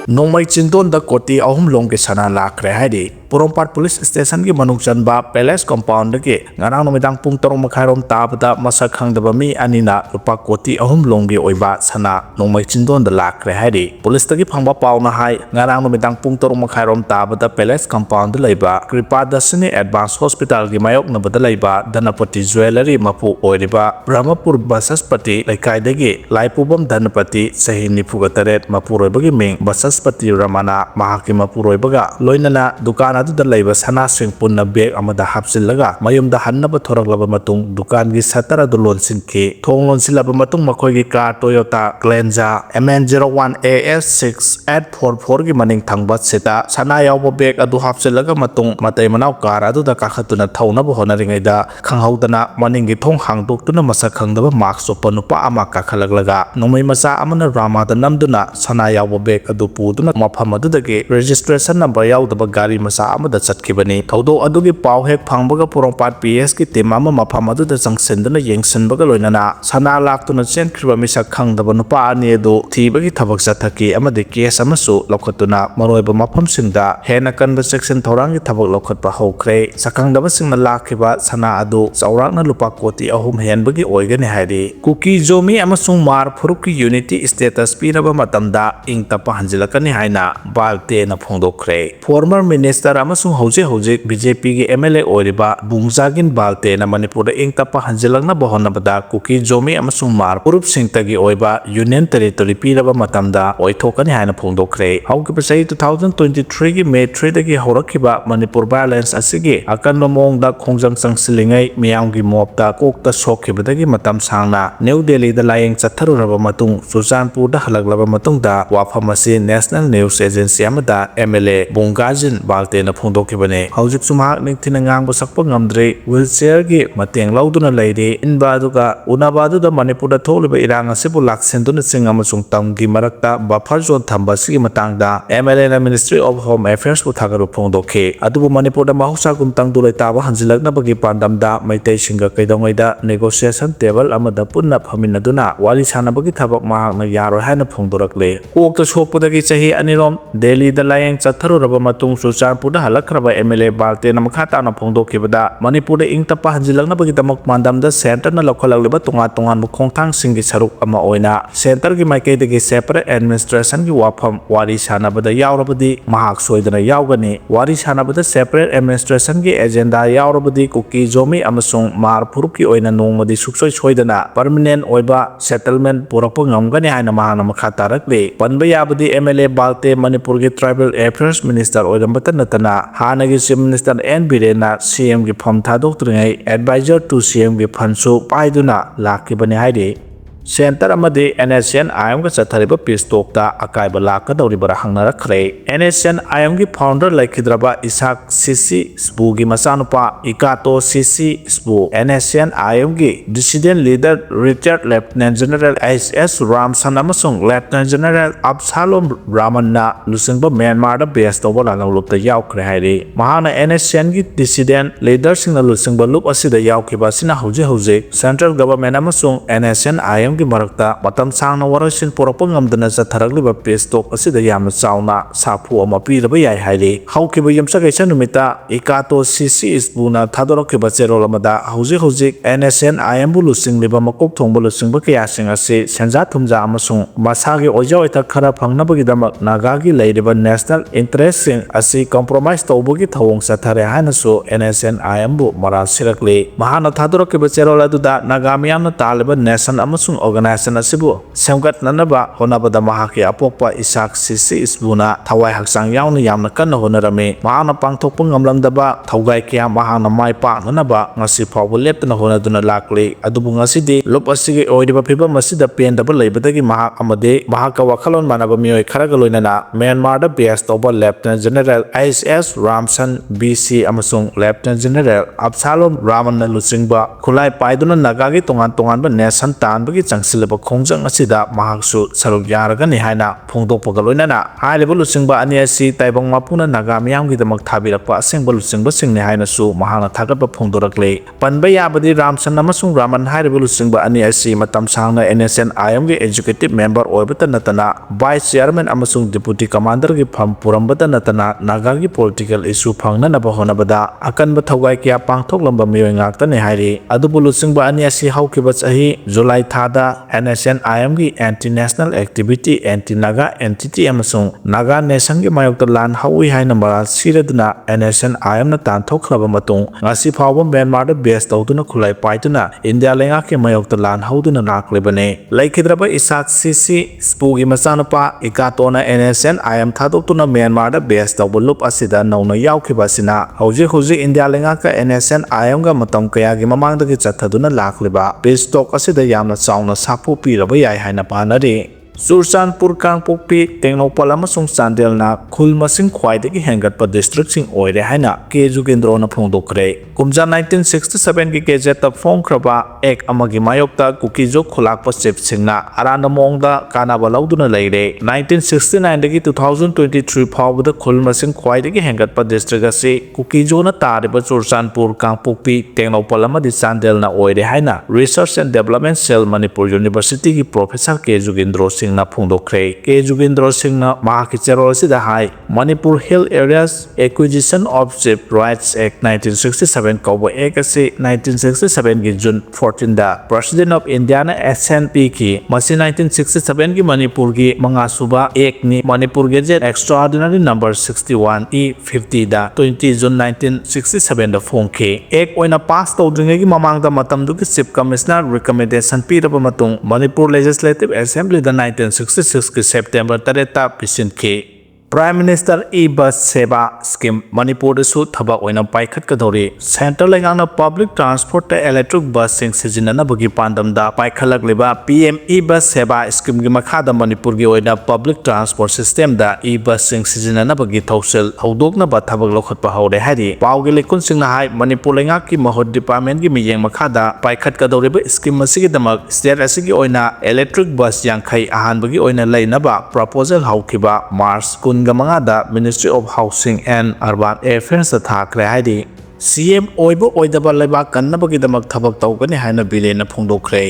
Nongmai Chindon da Koti Ahum Long ke Sana Lakre Hadi Purompat Police Station ki Manung Chanba Palace Compound ke Ngarang Nomidang Pung Torong Makharom Tabada Masakhang da Bami Anina Lupa Koti Ahum Long ge Oiba Sana Nongmai Chindon da Lakre Hadi Police taki Phangba Pau na hai Ngarang Nomidang Pung Torong Makharom Tabada Palace Compound da Laiba Kripa Dasini Advanced Hospital ki Mayok na bada Laiba Dhanapati Jewelry Mapu Oiriba Brahmapur Basaspati Laikai Laipubam Dhanapati Sahi Nipugateret Mapuroibagi Ming Basaspati Ramana Mahaki Mapuroibaga Loinana Dukan adu da laiba sana swing punna bag amada hapsilaga mayum da hannaba thoraklaba matung dukan gi satara du lonsin ke thong lonsilaba matung makoi gi car Toyota Glenza MN01AS6844 gi maning thangba seta sana yawba bag adu hapsilaga matung matai manau car adu da kakhatuna thaunaba honaringai da khanghaudana maning gi thong hangdoktuna masa khangdaba mark sopanupa ama kakhalaglaga nomai masa amana rama da namduna sana yawba bag adu puduna mafam adu dage registration number yawdaba gari masa amada chatkibani thodo adugi pau hek phangbaga Purompat PS ki team ama mafam aduda changsendana yengsanbaga loinana sana laktuna chenkriba misak khangdaba nupa ani edu thibagi thabak chathaki amade case amasu lokhatuna maroiba mafam singda hena kanba section thorangi thabak lokhatpa hokre sakhangdaba singna lakhiba sana adu chaurakna lupa koti ahum henbagi oigani haidi Kuki Jomi amasung Mar Phurukki unity status pinaba matamda ingtapa hanjilakani haina balte na phongdokre former minister amasung hojik BJP ki MLA oiriba Bungzagin Balte na Manipur ingtapa hanjilakna bohonabada Kuki Jomi amasung Mar Purup Singtagi oiba Union Territory piraba matamda oithokani haina phongdokre haukiba sahi 2023 ki May 3 dagi horakhiba Manipur violence asigi akanba mongda khongjang changsilingai miyamgi mopta kokta sokhibadagi matam sangna New Delhi da layeng chatharuraba matung Sujanpur da halaglaba matungda wafam asi National News Agency amada MLA Bungzagin Balte na phongdokibane haujuk sumhak ningthina ngang basakpa ngamdre wheelchair gi mateng lauduna leire inba aduga unaba adu da Manipur da tholiba irang asibu laksenduna singa amasung tamgi marakta buffer zone thamba sigi matangda MLA na Ministry of Home Affairs bu thagaru phongdokhe adubu Manipur da mahusa gumtang dulai taba hanjilakna bagi pandamda maitai singa kaidongaida negotiation table amada punna phaminaduna wali sanabagi thabak mahakna yaroi haina phongdorakle kokta sokpudagi chahi anirom Delhi da layeng chatharuraba matung Sujanpur da halakraba MLA Balte na makhata na phongdokibada Manipur da ingtapa hanjilakna bagi damak mandamda center na lokhalagliba tunga khongthang singi saruk ama oina center gi maikai dagi separate administration gi wafam wari sanabada yaurabadi mahak soidana yaugani wari sanabada separate administration gi agenda yaurabadi Kuki Jomi amasung Mar Phurukki oina nongmadi suksoi soidana permanent oiba settlement purakpa ngamgani haina mahana makhata rakle panba yabadi MLA Balte Manipur gi tribal affairs minister oirambata natana hanagi chief minister N Birena CM gi pham thadoktrngai advisor to CM gi phansu paiduna lakibani haidi Center amadi NSCN IM ga chathariba pistop da akaiba lakadawribara hangnarakre NSCN IM gi founder laikhidraba Isak CC Sbu gi masanupa Ikato CC Sbu NSCN IM gi dissident leader retired Lieutenant General SS Ramsan amasung Lieutenant General Absalom Ramanna lusingba Myanmar da base tawba lalawlupta yaukre hairi mahana NSCN gi dissident leader singna lusingba lup asida yaukhiba sina hoje central government amasung NSCN IM gi marakta matam sangna warasin porakpa ngamdana chatharagliba pestop asida yamna chauna sapu ama piraba yai hairi haukiba yamsagaisa numita Ikato CC Sbuna thadorokhiba cherol amada hojik NSN IM bu lusingliba makok thongba lusingba kaya sing ase senja thumja amasung masagi oja oita khara phangnabagi damak naga gi leiriba national interest sing ase compromise tawbagi thawong chathare hanasu NSN IM bu maral sirakle mahana thadorokhiba cherol aduda naga miyamna taliba nation amasung organization asibu semgat nanaba honabada mahaki apokpa Isak CC Sbuna thawai haksang yauna yamna kanna honarame mahana pangthokpa ngamlamdaba thaugai kya mahana mai paknanaba ngasi phawba leptana honaduna lakle adubu ngasidi lop asigi oidiba phiba masida pendaba leibadagi mahak amade mahaka wakhalon manaba mioi kharaga loinana Myanmar da base tawba Lieutenant General SS Ramsan BC amasung Lieutenant General Absalom Ramanna lusingba khulai paiduna nagagi tongan ba nation tanbagi changsilaba khongjang asida mahaksu saruk yaragani haina phongdokpaga loinana hailiba luchingba ani asi taibang mapuna naga miyamgi damak thabirakpa asengba luchingba singni haina su mahana thagatba phongdorakle panba yabadi ramsan amasung raman hailiba luchingba ani asi matam sangna NSCN IM gi executive member oibata natana vice chairman amasung deputy commander gi pham purambata natana naga gi political issue phangna na bahonabada akanba thogai kya pangthok lamba miyoy ngakta ne hairi adubu luchingba ani asi haukiba chahi July thada NSCN IM gi anti national activity anti naga entity amasung naga nation gi mayokta lan hawi haina maral siraduna NSCN IM na tan thokhlaba matung ngasi phawba Myanmar da base tawduna khulai paituna India lenga ke mayokta lan hauduna naklebane laikhidraba Isak Sisi spugi masanapa ikatona NSCN IM thadoptuna Myanmar da base tawba lup asida nauna yaukhiba sina hauji India lenga ka NSCN IM ga matam kaya gi mamang da gi chathaduna lakleba base talk asida yamna chauna sapu piraba yai haina panari Surchanpur Kangpokpi Tengnopal amasung Chandel na khul masing khwaidagi hengatpa district sing oire haina ke Jugindro na phongdokre kumja 1967 gi gazette phongkraba ek amagi mayokta Kuki jo khulakpa chip singna arana mongda kanaba lauduna leire 1969 dagi 2023 phawda khul masing khwaidagi hengatpa district ase Kuki jo na tariba Surchanpur Kangpokpi Tengnopal amadi Chandel na oire haina Research and Development Cell Manipur University gi professor ke Jugindro na phongdokre ke Jugindro Singh na mahaki cherol sida hai Manipur Hill Areas Acquisition of Chip Rights Act 1967 kaubo ek ase 1967 gi June 14 da President of India na SNP ki masi 1967 gi Manipur gi mangasuba ek ni Manipur Gazette Extraordinary number 61 E50 da 20 June 1967 da phongke ek oina pass tawdringai gi mamang da matam du ki Chief Commissioner recommendation piraba matung Manipur Legislative Assembly da 1966 के September 3 पिसिन के Prime Minister e-bus Seva Scheme Manipur su thaba oina paikhat kadori Central Lengang Public Transport Electric Bus sing sijinana bagi pandam da paikhalak leba PM e-bus Seva Scheme gi makhada Manipur gi oina Public Transport System da e-bus sing sijinana bagi thosel haudokna ba thabak lokhat pa hore hari pawgi lekun sing na hai Manipur lenga ki mahod department gi miyeng makhada paikhat kadori ba scheme masigi damak state asigi oina electric bus yangkhai ahan bagi oina leina ba proposal haukiba March Gamangada Ministry of Housing and Urban Affairs thakre haidi CM oibo oidaba leba kannabagi damak thabak tawgani haina bilena phongdokre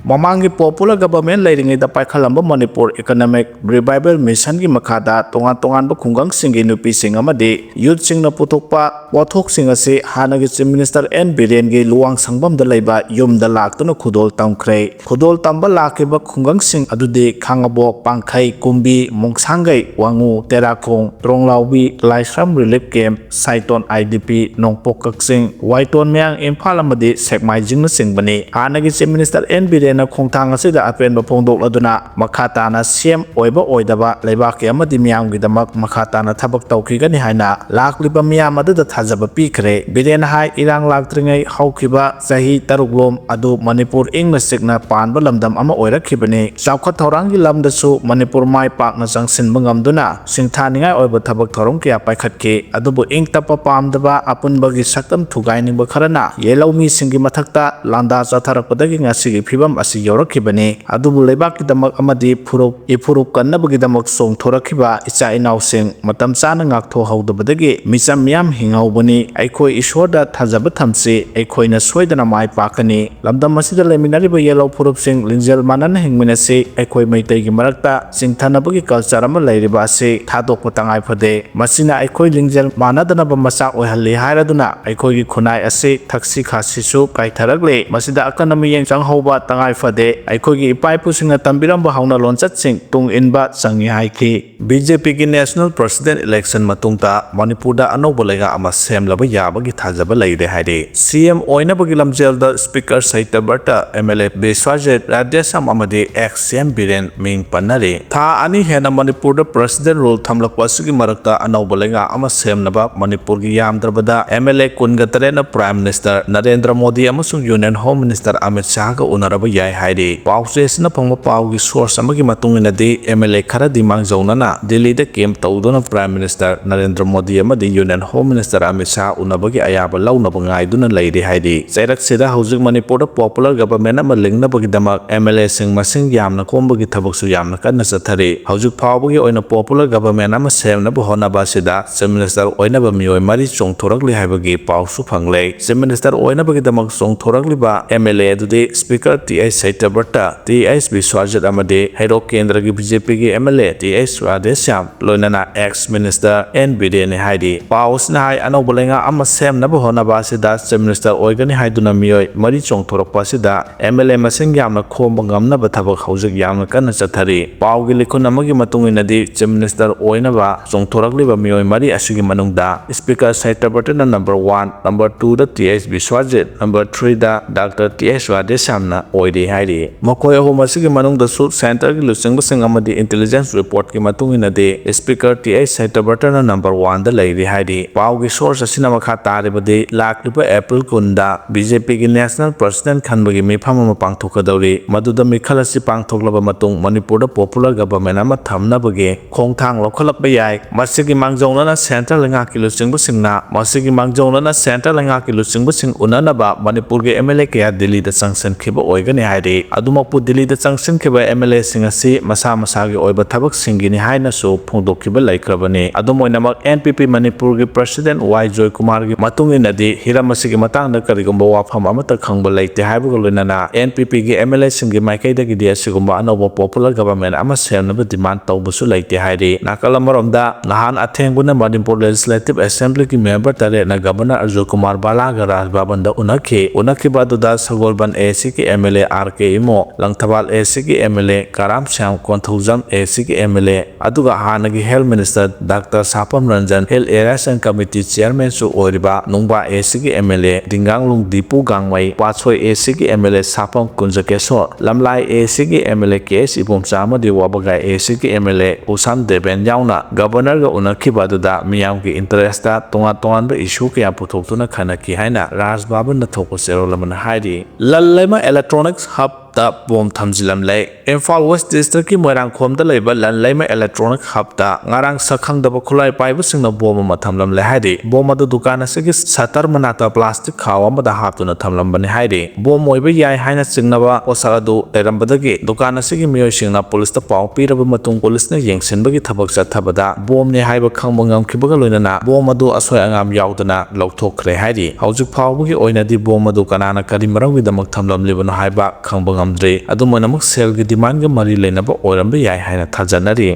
Mamangi popular government leiringai da paikhalamba Manipur Economic Revival Mission gi makhada tongan ba khungang singi nupi sing amadi youth sing na putokpa wathok sing ase hanagi Chief Minister N Biren gi luwang sangbam da leiba yum da laktuna khudol tamkhre khudol tamba lakiba khungang sing adude khangabok pangkhai kumbi mongsangai wangu terakong tronglaubi laisram relief camp Saiton IDP nongpok kaksing waiton myang Imphal amadi sekmai jing na sing bani hanagi Chief Minister N Biren na khongthang asida apen ba phongdok laduna makhata na CM oiba oidaba leibak amadi miyam gi damak makhata na thabak tawki gani haina lakliba miyam adada thajaba pikre biren hai irang laktringai haukiba sahi taruglom adu Manipur ingna sikna panba lamdam ama oirakhibani chawkhat thorang gi lamdasu Manipur mai pak na jangsin bangamduna singthaningai oiba thabak thorong kya paikhatke adubu ingtapa pamdaba apunba gi saktam thugaining ba kharana yelomi singi mathakta landa chatharakpadagi ngasi gi phibam asi yorakibani adubu lebak ki damak amadi phuruk kannabagi damak song thorakhiba icha inaw sing matam chana ngaktho haudabadagi micham miyam hingaubani aikhoi ishorda thajaba thamsi aikhoina soidana mai pakani lamdam asida leminariba yellow phurup sing linjel manana hingminasi aikhoi maitai gi marakta singthanabagi culture ama leiriba ase thadok patangai phade masina aikhoi linjel manadana ba masa oihalli hairaduna aikhoi gi khunai ase thaksi khasi su kaitharagle masida akanami yeng changhauba tangai fade aikhogi ipai pusingna tambiramba hauna lonchat sing tung inba changi haiki BJP ki national president election matungta Manipur da anoba lega ama semlaba yabagi thajaba leire haide CM oina bagi lamjel da speaker Saitabarta MLA Beswajet Radyasam amadi XM Biren ming panare tha ani hena Manipur da president role thamlakwa sugi marakta anoba lega ama semnaba Manipur gi yamdrabada MLA kungatare na Prime Minister Narendra Modi amasung Union Home Minister Amit Shah ga unaraba ꯌꯥꯏ ꯍꯥꯏꯔꯤ ꯄꯥꯎꯆꯦꯁꯤꯅ ꯐꯪꯕ ꯄꯥꯎꯒꯤ source ꯑꯃꯒꯤ ꯃꯇꯨꯡ ꯏꯟꯅꯗꯤ MLA ꯈꯔꯗꯤ ꯃꯥꯡꯖꯧꯅꯅ ꯗꯤꯜꯂꯤꯗ ꯀꯦꯝ ꯇꯧꯗꯨꯅ ꯄ꯭ꯔꯥꯏꯝ ꯃꯤꯅꯤꯁꯇꯔ ꯅꯔꯦꯟꯗ꯭ꯔ ꯃꯣꯗꯤ ꯑꯃꯗꯤ union home minister Amit Shah ꯎꯅꯕꯒꯤ ꯑꯌꯥꯕ ꯂꯧꯅꯕ ꯉꯥꯏꯗꯨꯅ ꯂꯩꯔꯤ ꯍꯥꯏꯔꯤ ꯆꯩꯔꯛꯁꯤꯗ ꯍꯧꯖꯤꯛ ꯃꯅꯤꯄꯨꯔꯗ ꯄꯣꯄꯨꯂꯔ ꯒꯚꯔꯟꯃꯦꯟꯠ ꯑꯃ ꯂꯤꯡꯅꯕꯒꯤꯗꯃꯛ MLAꯁꯤꯡ ꯃꯁꯤꯡ ꯌꯥꯝꯅ ꯈꯣꯝꯕꯒꯤ ꯊꯕꯛꯁꯨ ꯌꯥꯝꯅ ꯀꯟꯅ ꯆꯠꯊꯔꯤ ꯍꯧꯖꯤꯛ ꯐꯥꯎꯕꯒꯤ ꯑꯣꯏꯅ ꯄꯣꯄꯨꯂꯔ ꯒꯚꯔꯟꯃꯦꯟꯠ ꯑꯃ ꯁꯦꯝꯅꯕ ꯍꯣꯠꯅꯕ ꯑꯁꯤꯗ ꯆꯤꯐ ꯃꯤꯅꯤꯁꯇꯔ ꯑꯣꯏꯅꯕ ꯃꯤꯑꯣꯏ 4 ꯆꯣꯡꯊꯣꯔꯛꯂꯤ ꯍꯥꯏꯕꯒꯤ ꯄꯥꯎꯁꯨ ꯐꯪꯂꯦ ꯆꯤꯐ ꯃꯤꯅꯤꯁꯇꯔ ꯑꯣꯏꯅꯕꯒꯤꯗꯃꯛ ꯆꯣꯡꯊꯣꯔꯛꯂꯤꯕ MLA ꯑꯗꯨꯗꯤ ꯁ꯭ꯄꯤꯀꯔ TH ꯁꯩꯇꯕ꯭ꯔꯇ TH ꯕꯤꯁ꯭ꯋꯥꯖꯤꯠ ꯑꯃꯗꯤ ꯍꯩꯔꯣꯛ ꯀꯦꯟꯗ꯭ꯔꯒꯤ BJPꯒꯤ MLA TH ꯔꯥꯙꯦꯁ꯭ꯌꯥꯝ ꯂꯣꯏꯅꯅ ꯑꯦꯛꯁ ꯃꯤꯅꯤꯁꯇꯔ N ꯕꯤꯔꯦꯟꯅꯤ ꯍꯥꯏꯔꯤ ꯄꯥꯎ ꯑꯁꯤꯅ ꯍꯥꯏ ꯑꯅꯧꯕ ꯂꯩꯉꯥꯛ ꯑꯃ ꯁꯦꯝꯅꯕ ꯍꯣꯠꯅꯕ ꯑꯁꯤꯗ ꯆꯤꯐ ꯃꯤꯅꯤꯁꯇꯔ ꯑꯣꯏꯒꯅꯤ ꯍꯥꯏꯗꯨꯅ ꯃꯤꯑꯣꯏ 4 ꯆꯣꯡꯊꯣꯔꯛꯄ ꯑꯁꯤꯗ MLA ꯃꯁꯤꯡ ꯌꯥꯝꯅ ꯈꯣꯝꯕ ꯉꯝꯅꯕ ꯊꯕꯛ ꯍꯧꯖꯤꯛ ꯌꯥꯝꯅ ꯀꯟꯅ ꯆꯠꯊꯔꯤ ꯄꯥꯎꯒꯤ ꯂꯤꯈꯨꯟ ꯑꯃꯒꯤ ꯃꯇꯨꯡ ꯏꯟꯅꯗꯤ ꯆꯤꯐ ꯃꯤꯅꯤꯁꯇꯔ ꯑꯣꯏꯅꯕ ꯆꯣꯡꯊꯣꯔꯛꯂꯤꯕ ꯃꯤꯑꯣꯏ 4 ꯑꯁꯤꯒꯤ ꯃꯅꯨꯡꯗ ꯁ꯭ꯄꯤꯀꯔ ꯁꯩꯇꯕ꯭ꯔꯇꯅ नंबर 1 नंबर 2 दा TH बिश्वजित नंबर 3 दा डॉक्टर TH राधेश्यामना ओइरी हाइरी मखोय अहुम असिगी मनुंगदसु सेंटर की लुचिंगबसिंग अमदी इंटेलिजेंस रिपोर्ट की मतुंग इनदे स्पीकर TH सैतबर्टन नंबर 1 दा लैरी हाइरी पाउगी सोर्स असिना मखा तारिबदि लाक्लिबा एप्रिल 10 दा बीजेपी की नेशनल प्रेसिडेंट खनबगी मिफम अमा पांगथोकदौरी मदुदा मिखल असि पांगथोकलबा मतुंग मणिपुरदा पॉपुलर गवर्नमेंट अमा थमनबगी खोंगथांग लौखलपा याय मसिगी मांगजौनना सेंट्रल लेंगा की लुचिंगबसिंगना मसिगी मांगजौनना सेंट्रल लेंगा की लुचिंगबसिंग उननबा मणिपुर के MLA कया दिल्ली दा संगसनखिबा ओइगनि हाइरी अदुमकपु दिल्ली दा संगसनखिबा MLA सिंग असि मसा मसागी ओइबा थबक सिंगिनि हाइनसु फोंदोखिबा लैख्रबनि अदुमोइनमक NPP मणिपुर की प्रेसिडेंट Y जॉय कुमार की मतुंग इनदि हिरम असिगी मतंगदा करिगुंबा वाफम अमता खंगबा लैते हाइबगा लोइनना NPP की MLA सिंगी माइकैदगिदि असिगुंबा अनौबा पॉपुलर गवर्नमेंट अमा सेमनबा डिमांड तौबसु लैते हाइरी नाकल अमरोमदा नहान अथेंगुना मणिपुर लेजिस्लेटिव असेंबली की मेंबर तरेना गवर्नर अर्जुन कुमार बालागा राजभवन दा उनखिबा दुदा सगोलबन AC की MLA RK इमो लंगथबाल AC की MLA कराम श्याम कोंथौजम AC की MLA अदुगा हानगी health minister doctor Sapam Ranjan health areas and committee chairman सु ओरिबा नुंगबा AC की MLA दिंगांगलुंग दीपू गांगमई पाछोय AC की MLA सापम कुंजकेश्वर लमलाई AC की MLA KS इबोमचा अमदि वाबगाय AC की MLA उसाम देबेन यावना गवर्नर गा उनखिबा दुदा मियाम की इंटरेस्ट दा तोंगा इशू कया पुथोक्तुना खनकी हाइना राजभवन थोको सेरोलमन हाइरी लल्लैमा इलेक्ट्रॉनिक्स हब ता बोम थमजिलमले इम्फाल वेस्ट डिस्ट्रिक्ट की मोइरांगखोम दा लैबा लल्लैमा इलेक्ट्रॉनिक हब ता ngarang sakhangdaba khulai paibasingna bom ama thamlamle hairi bom adu dukan asigi satar manata plastic khaw amada haptuna thamlambani hairi bom oiba yai haina chingnaba osadu lerambadagi dukan asigi miyoisingna police ta paw piraba matung police na yengsinbagi thabak chathabada bom ne haiba khangba ngamkhibaga loinana bom adu asoi angam yaudana lauthokre hairi haujuk phawbagi oinadi bom adu kanana kari marawgi damak thamlamlibano haiba khangba ngamdre adu manamuk sel gi demand ga mari leinaba oiramba yai haina thajanari